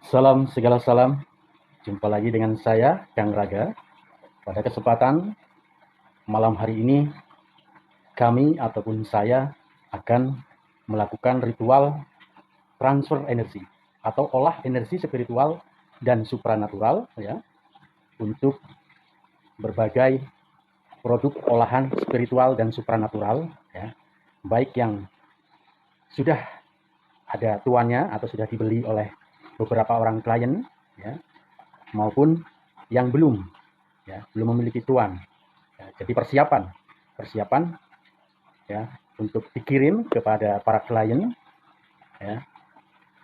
Salam segala salam, jumpa lagi dengan saya, Kang Raga. Pada kesempatan malam hari ini, kami ataupun saya akan melakukan ritual transfer energi atau olah energi spiritual dan supranatural ya untuk berbagai produk olahan spiritual dan supranatural ya, baik yang sudah ada tuannya atau sudah dibeli oleh beberapa orang klien ya, maupun yang belum memiliki tuan. Ya, jadi persiapan ya untuk dikirim kepada para klien ya,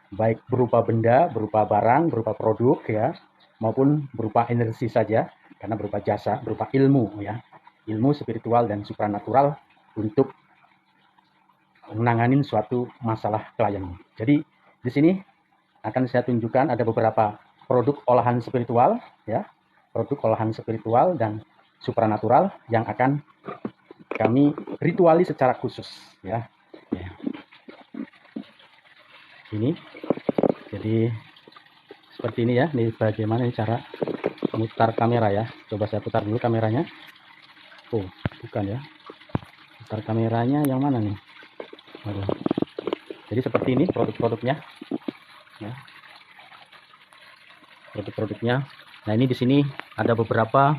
baik berupa benda, berupa barang, berupa produk ya, maupun berupa energi saja, karena berupa jasa, berupa ilmu ya, ilmu spiritual dan supranatural untuk menangani suatu masalah klien. Jadi di sini akan saya tunjukkan ada beberapa produk olahan spiritual ya, produk olahan spiritual dan supranatural yang akan kami rituali secara khusus ya. Ini jadi seperti ini ya. Ini bagaimana cara mutar kamera ya. Coba saya putar dulu kameranya. Oh, bukan ya. Putar kameranya yang mana nih? Aduh. Jadi seperti ini produk-produknya ya. Produk-produknya. Nah, ini di sini ada beberapa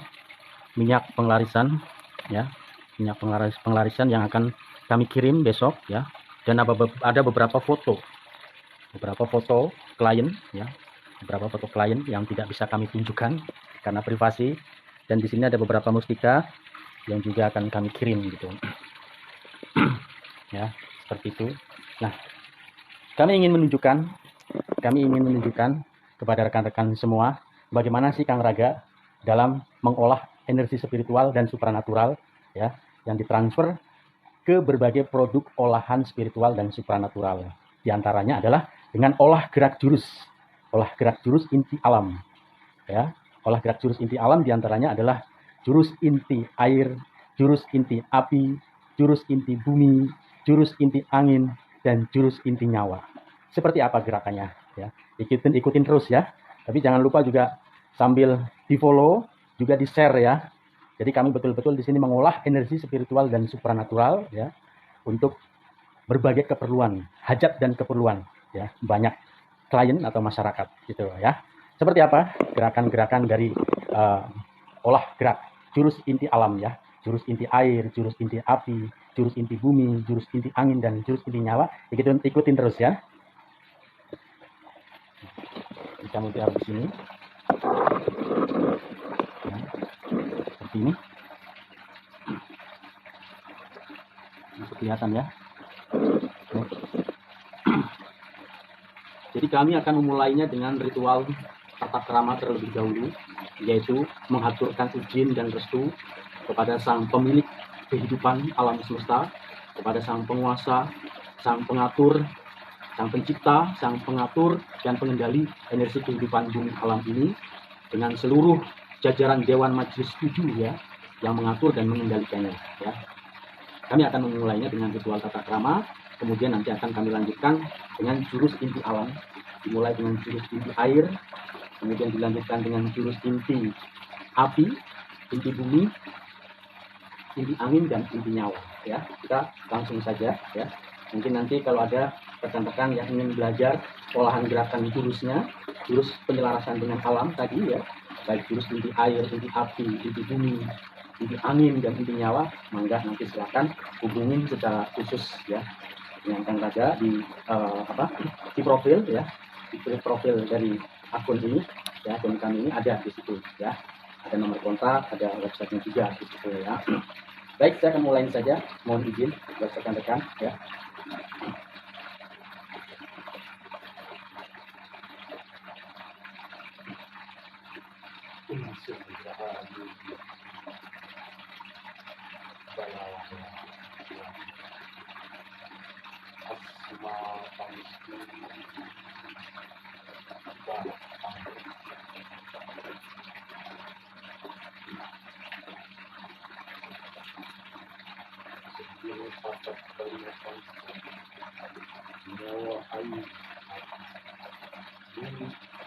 minyak penglarisan ya. Minyak penglarisan yang akan kami kirim besok ya. Dan ada beberapa foto klien ya, beberapa foto klien yang tidak bisa kami tunjukkan karena privasi, dan di sini ada beberapa mustika yang juga akan kami kirim gitu ya, seperti itu. Nah, kami ingin menunjukkan kepada rekan-rekan semua bagaimana sih Kang Raga dalam mengolah energi spiritual dan supranatural ya, yang ditransfer ke berbagai produk olahan spiritual dan supranatural. Di antaranya adalah dengan olah gerak jurus inti alam. Ya, olah gerak jurus inti alam diantaranya adalah jurus inti air, jurus inti api, jurus inti bumi, jurus inti angin, dan jurus inti nyawa. Seperti apa gerakannya? Ya, ikutin terus ya. Tapi jangan lupa juga sambil di follow, juga di share ya. Jadi kami betul-betul di sini mengolah energi spiritual dan supranatural ya untuk berbagai keperluan, hajat dan keperluan ya banyak klien atau masyarakat gitu ya. Seperti apa gerakan-gerakan dari olah gerak jurus inti alam ya, jurus inti air, jurus inti api, jurus inti bumi, jurus inti angin, dan jurus inti nyawa. Ikutin terus ya. Bisa multi di sini. Nah, seperti ini. Bisa kelihatan ya. Oke. Jadi kami akan memulainya dengan ritual tata krama terlebih dahulu, yaitu mengaturkan izin dan restu kepada sang pemilik kehidupan alam semesta, kepada sang penguasa, sang pengatur, sang pencipta, sang pengatur dan pengendali energi kehidupan bumi alam ini, dengan seluruh jajaran Dewan Majelis 7 ya, yang mengatur dan mengendalikannya ya. Kami akan memulainya dengan ritual tata krama, kemudian nanti akan kami lanjutkan dengan jurus inti alam, dimulai dengan jurus inti air, kemudian dilanjutkan dengan jurus inti api, inti bumi, inti angin, dan inti nyawa ya. Kita langsung saja ya. Mungkin nanti kalau ada rekan-rekan yang ingin belajar olahan gerakan jurusnya, jurus penyelarasan dengan alam tadi ya, baik jurus inti air, inti api, inti bumi, inti angin, dan inti nyawa, mangga nanti silakan hubungin secara khusus ya dengan Kang Raga di profil ya, di profil dari akun ini ya, akun kami ini ada di situ ya, ada nomor kontak, ada websitenya juga di situ ya. Baik, saya akan mulai saja, mohon izin buat rekan-rekan ya.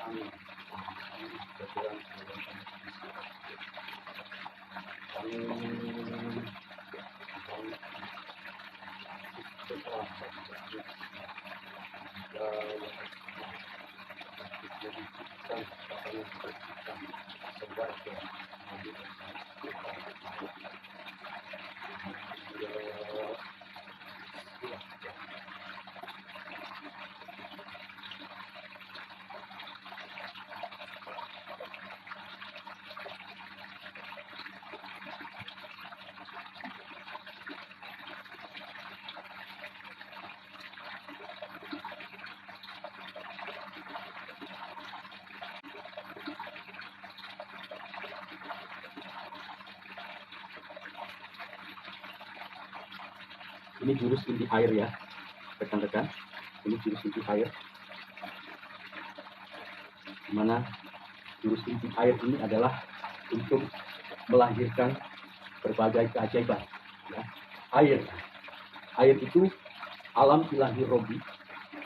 Amin. Kami ini jurus inti air ya, rekan-rekan. Ini jurus inti air, dimana jurus inti air ini adalah untuk melahirkan berbagai keajaiban. Ya. Air itu alam ilahi robi,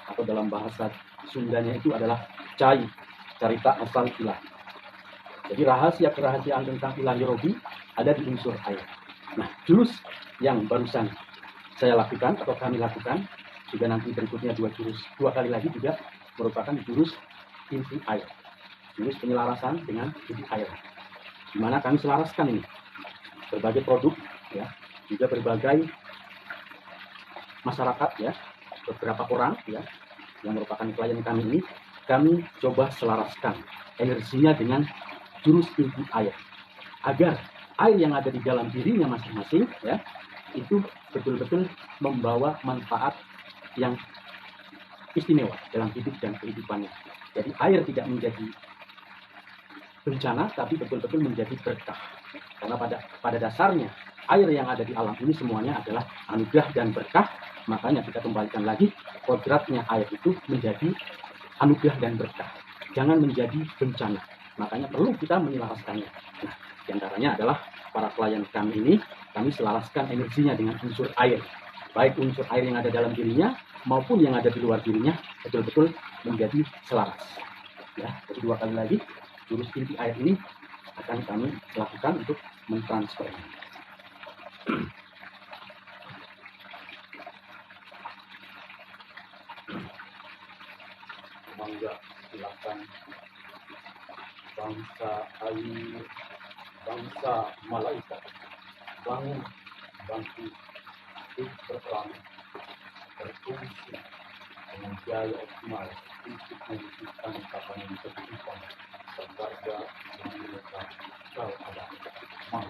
atau dalam bahasa Sundanya itu adalah cai, cerita asal ilahi. Jadi rahasia kerahasiaan tentang ilahi robi ada di unsur air. Nah, jurus yang barusan saya lakukan atau kami lakukan, juga nanti berikutnya dua kali lagi juga merupakan jurus inti air, jurus penyelarasan dengan inti air, di mana kami selaraskan ini berbagai produk ya, juga berbagai masyarakat ya, beberapa orang ya yang merupakan klien kami ini, kami coba selaraskan energinya dengan jurus inti air, agar air yang ada di dalam dirinya masing-masing ya itu betul-betul membawa manfaat yang istimewa dalam hidup dan kehidupannya. Jadi air tidak menjadi bencana, tapi betul-betul menjadi berkah. Karena pada dasarnya air yang ada di alam ini semuanya adalah anugerah dan berkah. Makanya kita kembalikan lagi kodratnya air itu menjadi anugerah dan berkah, jangan menjadi bencana. Makanya perlu kita menyelaraskannya. Nah, diantaranya adalah para klien kami ini, kami selaraskan energinya dengan unsur air, baik unsur air yang ada dalam dirinya maupun yang ada di luar dirinya betul-betul menjadi selaras. Ya, jadi dua kali lagi jurus inti air ini akan kami lakukan untuk mentransfernya. Mangga, silakan. Bangsa air, bangsa malaikat, bangun, bangkit, berperang, berfungsi dengan daya optimal untuk mewujudkan tatanan kehidupan berwarga yang melekat kau ada mau.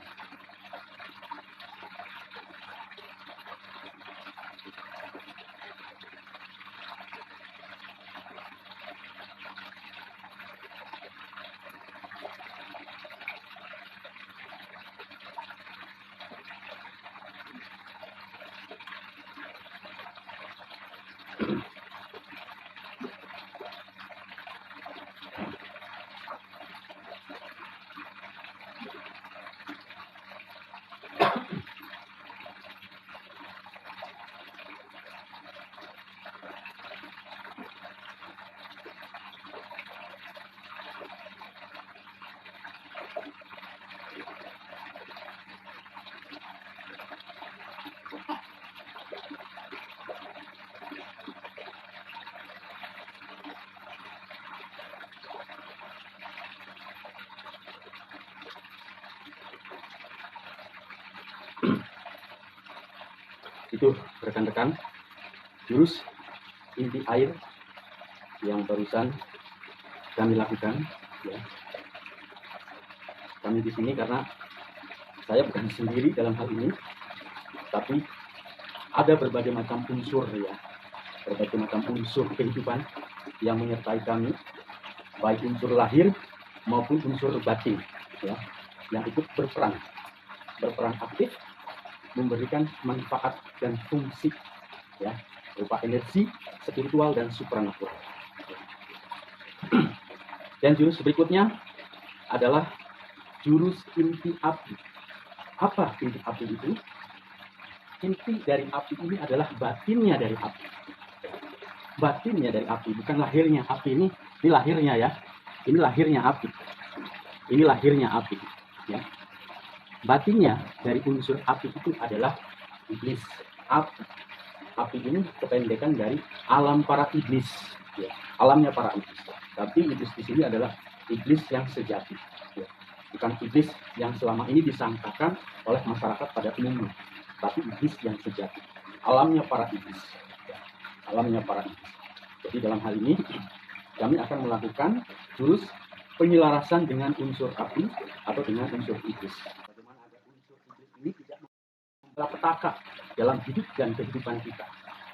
Itu rekan-rekan jurus inti air yang barusan kami lakukan ya. Kami di sini karena saya bukan sendiri dalam hal ini, tapi ada berbagai macam unsur ya, berbagai macam unsur kehidupan yang menyertai kami, baik unsur lahir maupun unsur batin ya, yang ikut berperan aktif memberikan manfaat dan fungsi ya, berupa energi spiritual dan supranatural. Dan jurus berikutnya adalah jurus inti api. Apa inti api itu? Inti dari api ini adalah batinnya dari api. Batinnya dari api, bukan lahirnya. Api ini lahirnya ya. Ini lahirnya api. Ini lahirnya api. Ya. Batinnya dari unsur api itu adalah iblis. Api. Api ini kependekan dari alam para iblis. Ya. Alamnya para iblis. Tapi iblis di sini adalah iblis yang sejati. Ya. Bukan iblis yang selama ini disangkakan oleh masyarakat pada umumnya. Tapi iblis yang sejati. Alamnya para iblis. Ya. Alamnya para iblis. Jadi dalam hal ini kami akan melakukan jurus penyelarasan dengan unsur api atau dengan unsur iblis. Bagaimana agar unsur iblis ini tidak malapetaka dalam hidup dan kehidupan kita.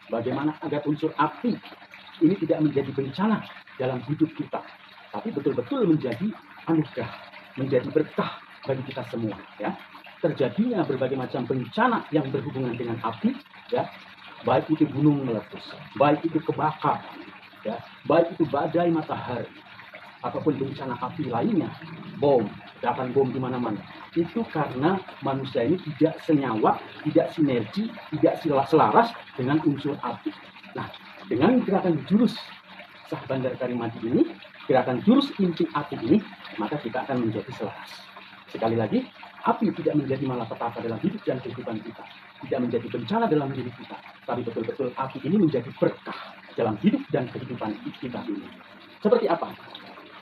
Bagaimana agar unsur api ini tidak menjadi bencana dalam hidup kita, tapi betul-betul menjadi anugerah, menjadi berkah bagi kita semua. Ya, terjadinya berbagai macam bencana yang berhubungan dengan api, ya, baik itu gunung meletus, baik itu kebakar, ya, baik itu badai matahari, ataupun bencana api lainnya, bom, ledakan bom di mana-mana. Itu karena manusia ini tidak senyawa, tidak sinergi, tidak selaras dengan unsur api. Nah, dengan gerakan jurus Sah Bandar Karimadi ini, gerakan jurus inti api ini, maka kita akan menjadi selaras. Sekali lagi, api tidak menjadi malapetaka dalam hidup dan kehidupan kita, tidak menjadi bencana dalam diri kita, tapi betul-betul api ini menjadi berkah dalam hidup dan kehidupan kita ini. Seperti apa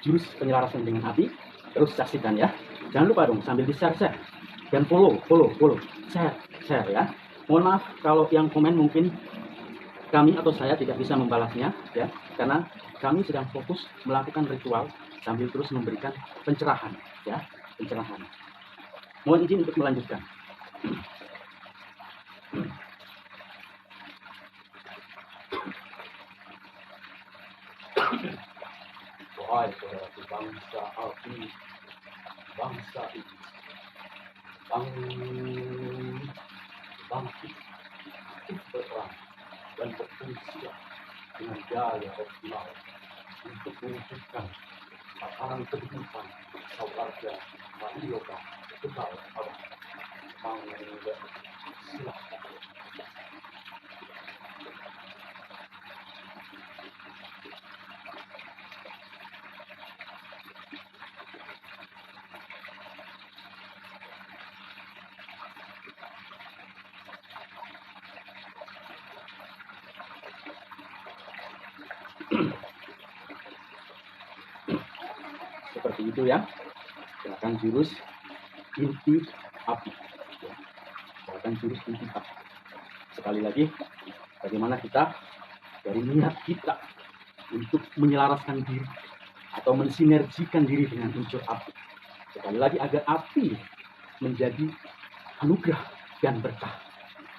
jurus penyelarasan dengan api? Terus saksikan ya. Jangan lupa dong sambil di-share dan follow, share ya. Mohon maaf kalau yang komen mungkin kami atau saya tidak bisa membalasnya ya, karena kami sedang fokus melakukan ritual sambil terus memberikan pencerahan ya, pencerahan. Mohon izin untuk melanjutkan. Wahai saudaraku bangsa api, bangsa ini, bangkit berperang dan berfungsi dengan daya optimal untuk mewujudkan tatanan kehidupan warga Mahioka Tegal Abang. Mangga silahkan. Seperti itu ya, gerakan jurus inti api, gerakan jurus inti api. Sekali lagi, bagaimana kita dari niat kita untuk menyelaraskan diri atau mensinergikan diri dengan unsur api. Sekali lagi, agar api menjadi anugerah dan berkah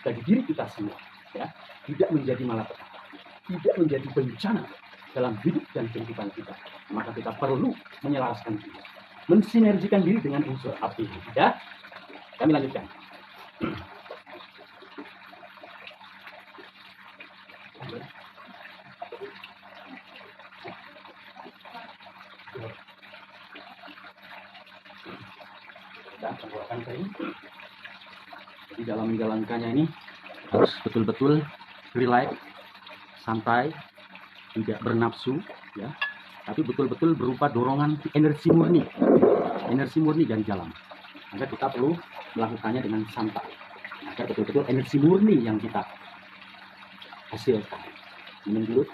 bagi diri kita semua, ya, tidak menjadi malapetaka, tidak menjadi bencana dalam hidup dan kehidupan kita. Maka kita perlu menyelaraskan diri, mensinergikan diri dengan unsur api. Ya, kami lanjutkan. Kita keluarkan kering. Jadi dalam menjalankannya ini harus betul-betul relax, santai, tidak bernafsu, ya, tapi betul-betul berupa dorongan energi murni dan jalan. Maka kita perlu melakukannya dengan santai, agar betul-betul energi murni yang kita hasilkan. Minum dulu.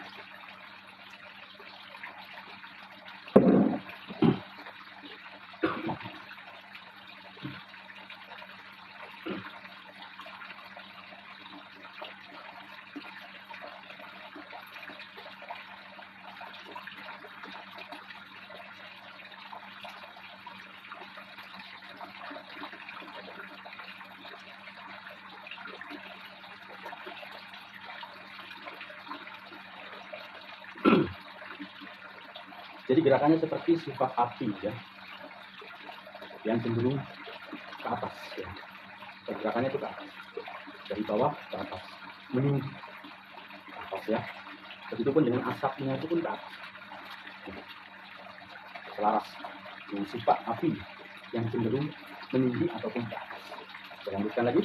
Jadi gerakannya seperti sifat api ya, yang cenderung ke atas ya. Gerakannya itu ke atas, dari bawah ke atas, meninggi ke atas ya. Begitupun dengan asapnya itu pun ke atas, selaras dengan sifat api yang cenderung meninggi ataupun ke atas. Saya lanjutkan lagi.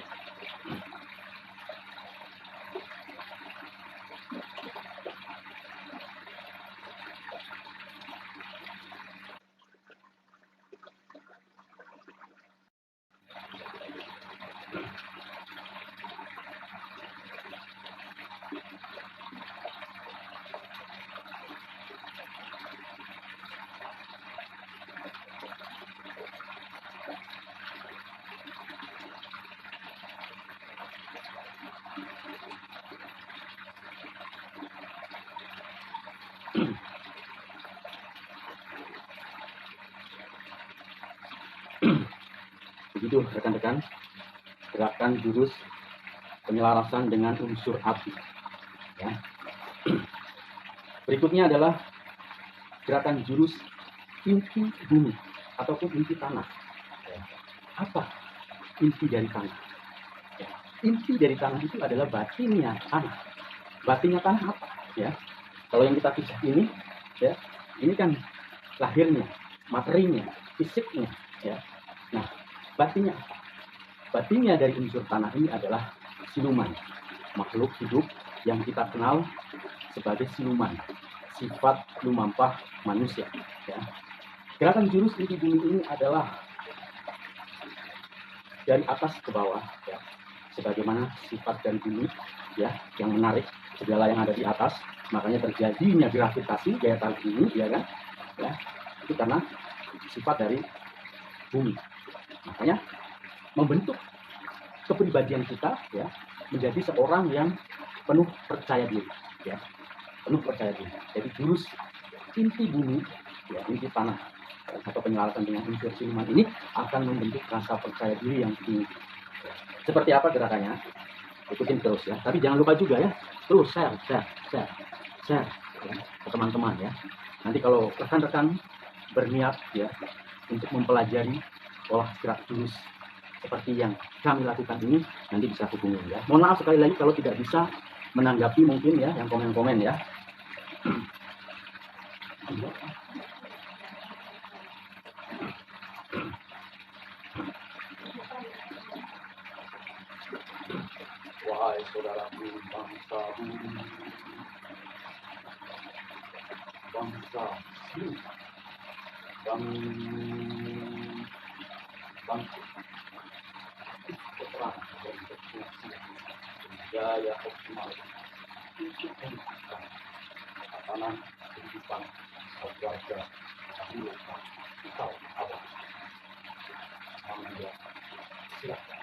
Begitu rekan-rekan, gerakan jurus penyelarasan dengan unsur api. Ya. Berikutnya adalah gerakan jurus inti bumi ataupun inti tanah. Ya. Apa inti dari tanah? Ya. Inti dari tanah itu adalah batinnya tanah. Batinnya tanah apa? Ya. Kalau yang kita pisah ini, ya, ini kan lahirnya, materinya, fisiknya. Ya. Nah, batinnya apa? Batinnya dari unsur tanah ini adalah siluman, makhluk hidup yang kita kenal sebagai siluman, sifat lumampah manusia. Ya. Gerakan jurus inti bumi ini adalah dari atas ke bawah, ya, sebagaimana sifat dari bumi, ya, yang menarik segala yang ada di atas, makanya terjadinya gravitasi, gaya tarik bumi, ya kan, ya, itu karena sifat dari bumi. Makanya membentuk kepribadian kita, ya, menjadi seorang yang penuh percaya diri, ya, penuh percaya diri. Jadi jurus inti bumi, ya, inti tanah atau penyelarasan dengan unsur siluman ini akan membentuk rasa percaya diri yang tinggi. Seperti apa gerakannya? Ikutin terus ya. Tapi jangan lupa juga ya, terus share ya, ke teman-teman ya. Nanti kalau rekan-rekan berniat ya untuk mempelajari olah gerak jurus seperti yang kami lakukan ini, nanti bisa hubungi ya. Mohon maaf sekali lagi kalau tidak bisa menanggapi mungkin ya yang komen-komen ya. Wahai saudaraku bangsa bumi, bangsa bumi, bangsa keterangan dan berfungsi daya optimal untuk meningkatkan tatanan kehidupan keluarga dahulu atau awal. Anda silakan.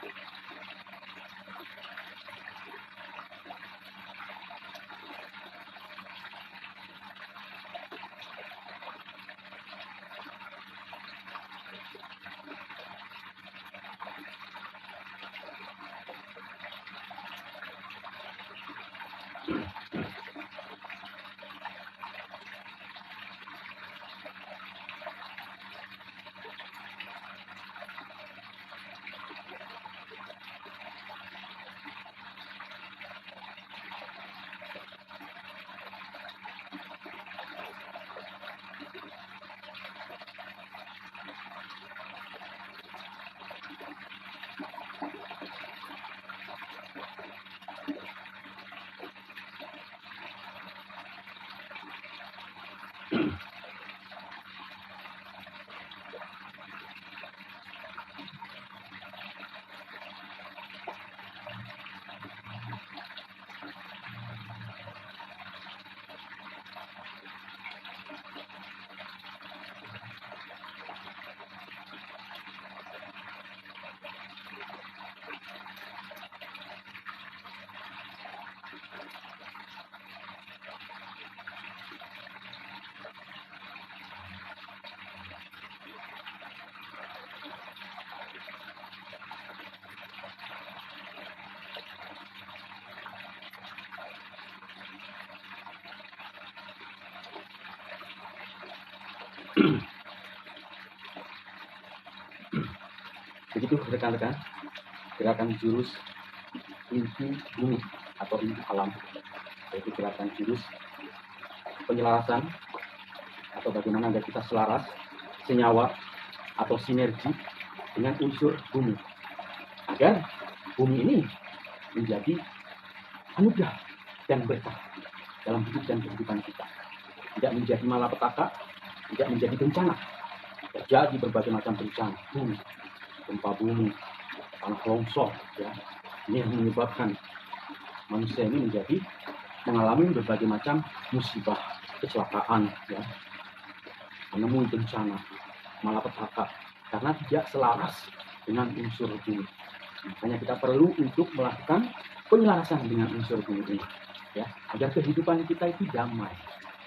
Begitu rekan-rekan, gerakan jurus inti bumi atau inti alam, yaitu gerakan jurus penyelarasan atau bagaimana agar kita selaras, senyawa atau sinergi dengan unsur bumi, agar bumi ini menjadi anugerah dan berkah dalam hidup dan kehidupan kita, tidak menjadi malapetaka, tidak menjadi bencana. Terjadi berbagai macam bencana, gempa bumi, tanah longsor, ya, ini yang menyebabkan manusia ini menjadi mengalami berbagai macam musibah, kecelakaan, ya, menemui bencana, malapetaka, karena tidak selaras dengan unsur bumi. Makanya kita perlu untuk melakukan penyelarasan dengan unsur bumi ini, ya, agar kehidupan kita itu damai,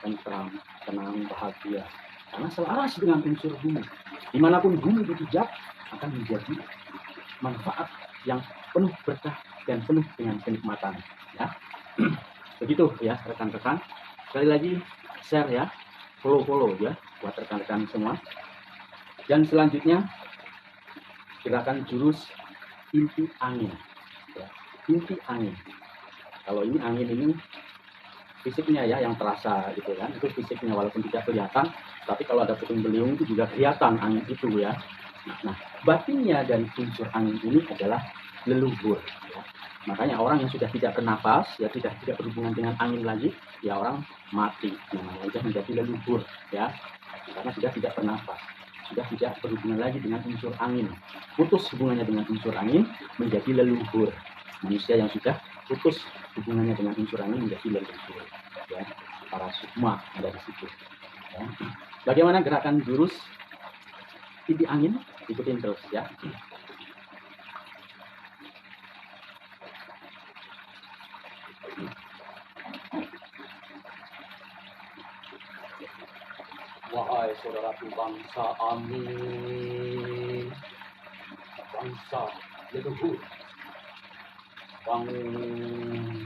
tentram, tenang, bahagia, karena selaras dengan unsur bumi. Dimanapun bumi dipijak akan menjadi manfaat yang penuh berkah dan penuh dengan kenikmatan. Ya. Begitu ya rekan-rekan. Sekali lagi share ya, follow ya buat rekan-rekan semua. Dan selanjutnya gerakan jurus inti angin. Ya, inti angin. Kalau ini angin ini fisiknya ya yang terasa gitu kan, itu fisiknya walaupun tidak kelihatan, tapi kalau ada puting beliung itu juga kelihatan angin itu ya. Nah, batinnya dari unsur angin ini adalah leluhur. Ya. Makanya orang yang sudah tidak bernapas, ya tidak berhubungan dengan angin lagi, ya orang mati. Namanya sudah menjadi leluhur, ya, karena sudah tidak bernapas, sudah tidak berhubungan lagi dengan unsur angin. Putus hubungannya dengan unsur angin menjadi leluhur. Manusia yang sudah putus hubungannya dengan unsur angin menjadi leluhur. Ya, para sukma ada di situ. Ya. Bagaimana gerakan jurus inti angin? Ikutin terus ya. Wahai saudaraku bangsa Amin, bangsa leluhur, bangun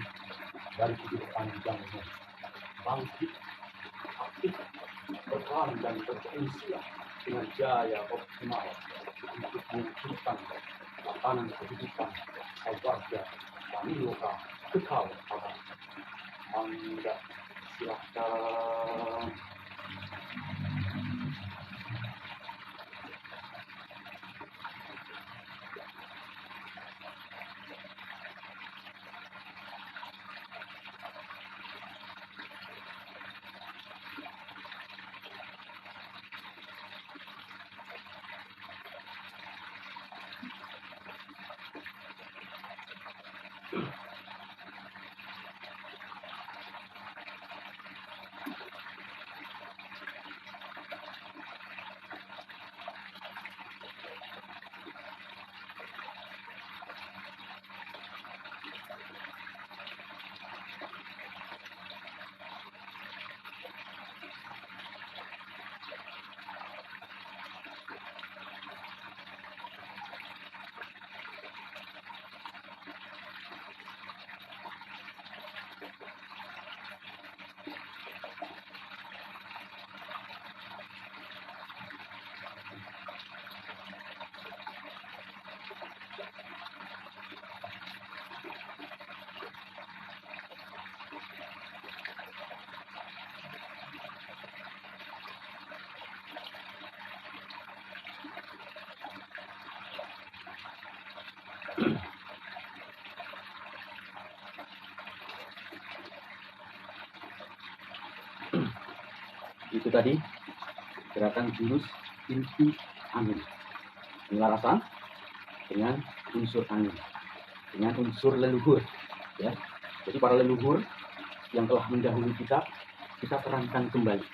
dari tidur panjangnya, bangkit, aktif, berperan dan berfungsi dengan jaya optimal untuk mewujudkan tatanan kehidupan warga Maniloka kekal abadi. Mangga, silahkan. Itu tadi gerakan jurus inti angin, penyelarasan dengan unsur angin, dengan unsur leluhur, ya. Jadi para leluhur yang telah mendahului kita perankan kembali,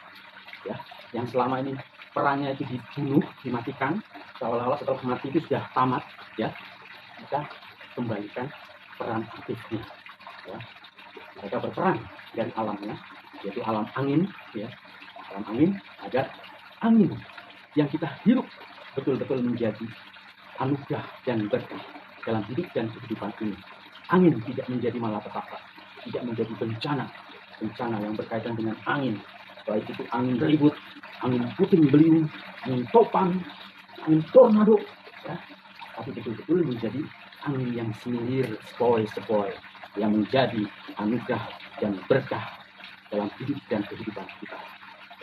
ya. Yang selama ini perannya itu dibunuh, dimatikan, seolah-olah setelah mati itu sudah tamat, ya. Kita kembalikan peran aktifnya, ya. Mereka berperan dari alamnya, yaitu alam angin, ya. Alam angin, agar angin yang kita hirup betul-betul menjadi anugerah dan berkah dalam hidup dan kehidupan ini. Angin tidak menjadi malapetaka, tidak menjadi bencana yang berkaitan dengan angin, baik itu angin ribut, angin puting beliung, angin topan, angin tornado, ya. Tapi betul-betul menjadi angin yang semilir, sepoi-sepoi, yang menjadi anugerah dan berkah dalam hidup dan kehidupan kita.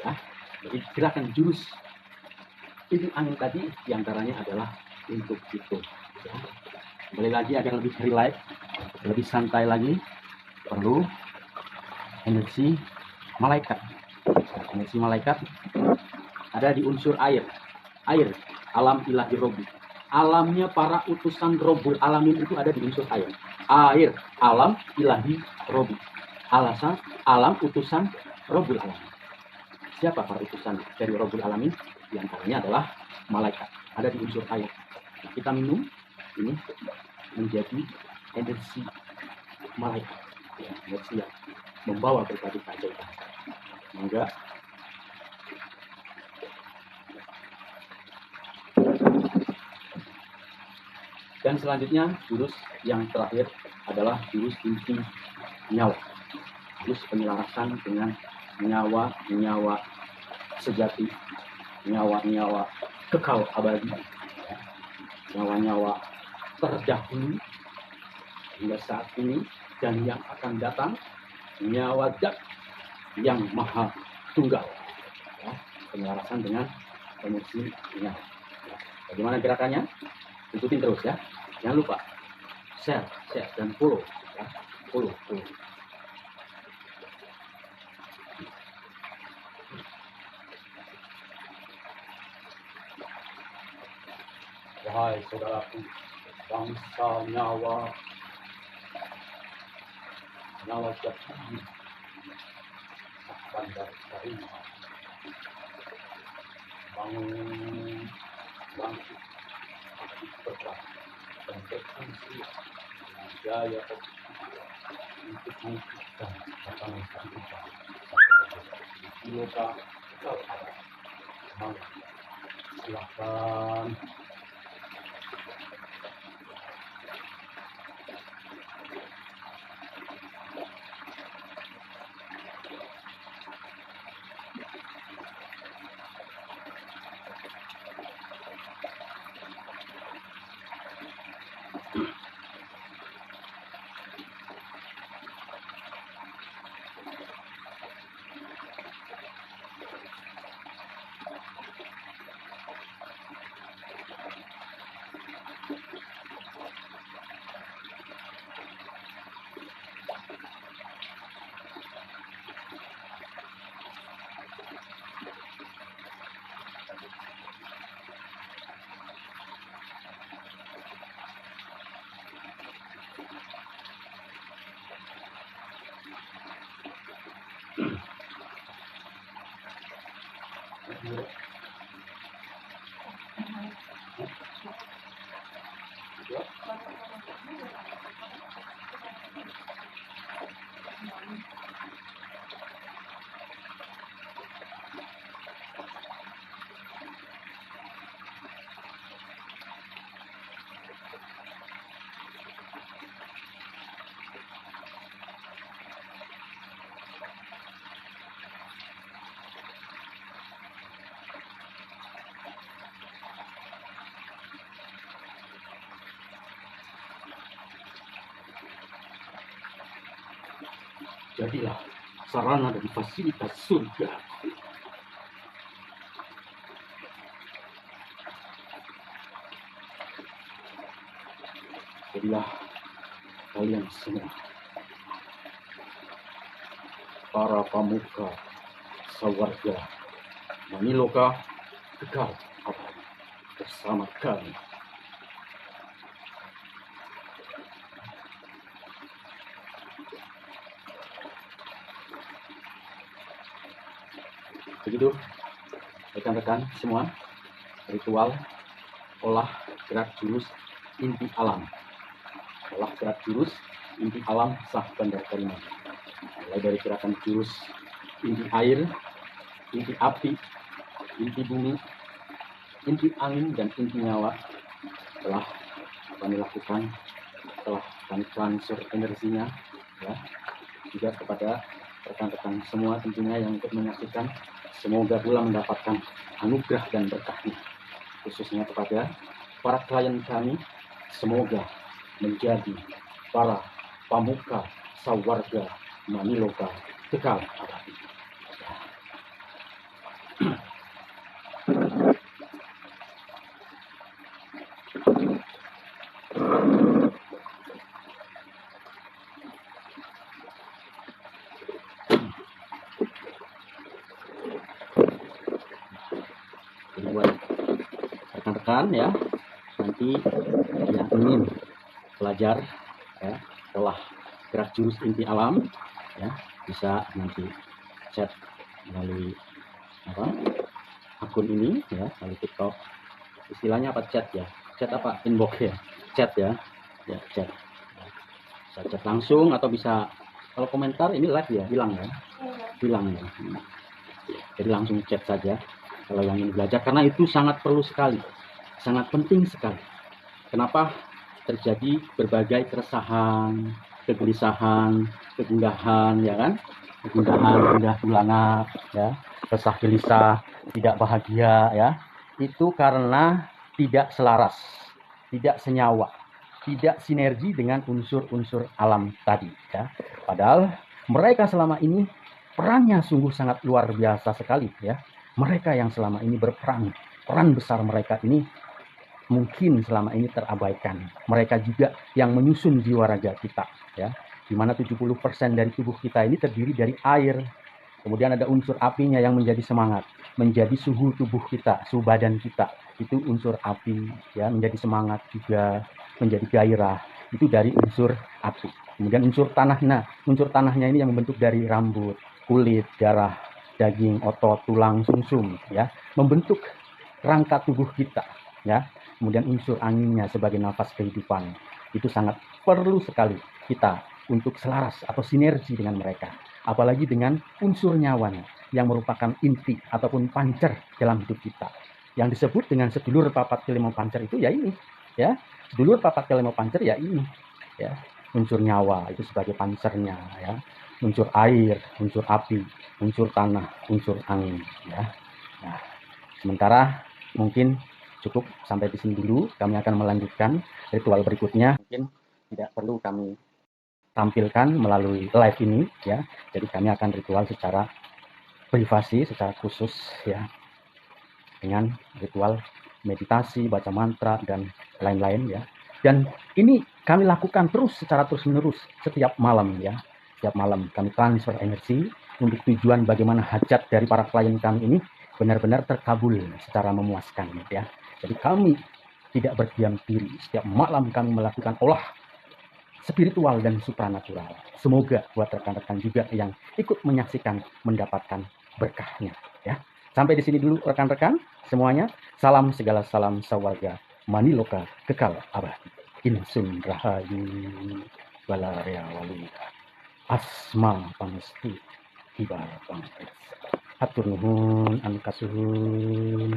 Ya, jadi gerakan jurus inti angin tadi diantaranya adalah untuk itu. Ya. Kembali lagi agar lebih relax, lebih santai lagi, perlu energi malaikat. Energi malaikat ada di unsur air. Air, alam ilahi robi. Alamnya para utusan Robul Alamin itu ada di unsur air. Air, alam ilahi robi. Alasan, alam utusan Robul Alamin. Siapa para utusan dari Robul Alamin? Di antaranya adalah malaikat. Ada di unsur air. Nah, kita minum, ini menjadi energi malaikat. Ya, energi yang membawa berbagai keajaiban. Mangga. Dan selanjutnya jurus yang terakhir adalah jurus inti nyawa, jurus penyelarasan dengan nyawa sejati, nyawa kekal abadi, nyawa terdahulu hingga saat ini dan yang akan datang, nyawa zat yang maha tunggal. Penyelarasan dengan emosi nyawa. Bagaimana gerakannya? Ikutin terus ya. Jangan lupa share dan follow ya. Follow. Wahai saudaraku, bangsa nyawa jati akan dari bangun bangkit bergerak dan berfungsi dengan daya untuk mewujudkan tatanan kehidupan semoga kekal ada. Semangat, silakan. Jadilah sarana dan fasilitas surga. Jadilah kalian semua para pamuka sawarga Maniloka kekal abadi bersama kami. Begitu rekan-rekan semua, ritual olah gerak jurus inti alam. Olah gerak jurus inti alam sah Bandar Karimun. Mulai dari gerakan jurus inti air, inti api, inti bumi, inti angin, dan inti nyawa telah kami lakukan, telah kami transfer energinya ya, juga kepada rekan-rekan semua tentunya yang ikut menyaksikan. Semoga pula mendapatkan anugerah dan berkahnya, khususnya kepada para klien kami. Semoga menjadi para pamuka sawarga Maniloka kekal abadi. Buat rekan-rekan ya, nanti yang ingin belajar ya olah gerak jurus inti alam ya, bisa nanti chat melalui akun ini ya, melalui TikTok. Istilahnya apa, chat ya, chat apa, inbox ya, chat ya, chat. Bisa chat langsung atau bisa, kalau komentar ini live ya, hilang ya. Jadi langsung chat saja kalau yang ingin belajar, karena itu sangat perlu sekali, sangat penting sekali. Kenapa? terjadi berbagai keresahan, kegelisahan, kegundahan, ya kan? Kegundahan, gundah gulana, ya, resah gelisah, tidak bahagia, ya. Itu karena tidak selaras, tidak senyawa, tidak sinergi dengan unsur-unsur alam tadi, ya. Padahal mereka selama ini perannya sungguh sangat luar biasa sekali, ya. Mereka yang selama ini berperan, peran besar mereka ini mungkin selama ini terabaikan. Mereka juga yang menyusun jiwa raga kita, ya. Di mana 70% dari tubuh kita ini terdiri dari air. Kemudian ada unsur apinya yang menjadi semangat, menjadi suhu tubuh kita, suhu badan kita. Itu unsur api, ya, menjadi semangat juga, menjadi gairah. Itu dari unsur api. Kemudian unsur tanah. Nah, unsur tanahnya ini yang membentuk dari rambut, kulit, darah, daging, otot, tulang, sumsum, ya, membentuk rangka tubuh kita, ya. Kemudian unsur anginnya sebagai nafas kehidupan. Itu sangat perlu sekali kita untuk selaras atau sinergi dengan mereka. Apalagi dengan unsur nyawanya yang merupakan inti ataupun pancer dalam hidup kita. Yang disebut dengan sedulur papat kelima pancer itu ya ini, ya. Sedulur papat kelima pancer ya ini, ya. Unsur nyawa itu sebagai pancernya, ya. Unsur air, unsur api, unsur tanah, unsur angin, ya. Nah, sementara mungkin cukup sampai di sini dulu. Kami akan melanjutkan ritual berikutnya. Mungkin tidak perlu kami tampilkan melalui live ini, ya. Jadi kami akan ritual secara privasi, secara khusus, ya, dengan ritual meditasi, baca mantra dan lain-lain, ya. Dan ini kami lakukan secara terus menerus setiap malam, ya. Setiap malam kami transfer energi untuk tujuan bagaimana hajat dari para klien kami ini benar-benar terkabul secara memuaskan, ya. Jadi kami tidak berdiam diri. Setiap malam kami melakukan olah spiritual dan supranatural. Semoga buat rekan-rekan juga yang ikut menyaksikan mendapatkan berkahnya, ya. Sampai di sini dulu rekan-rekan semuanya. Salam segala salam sawarga maniloka kekal abadi. Insun rahayu balarea waluya. Asma pangestu kibar pangres. Hatur nuhun anu kasuhun.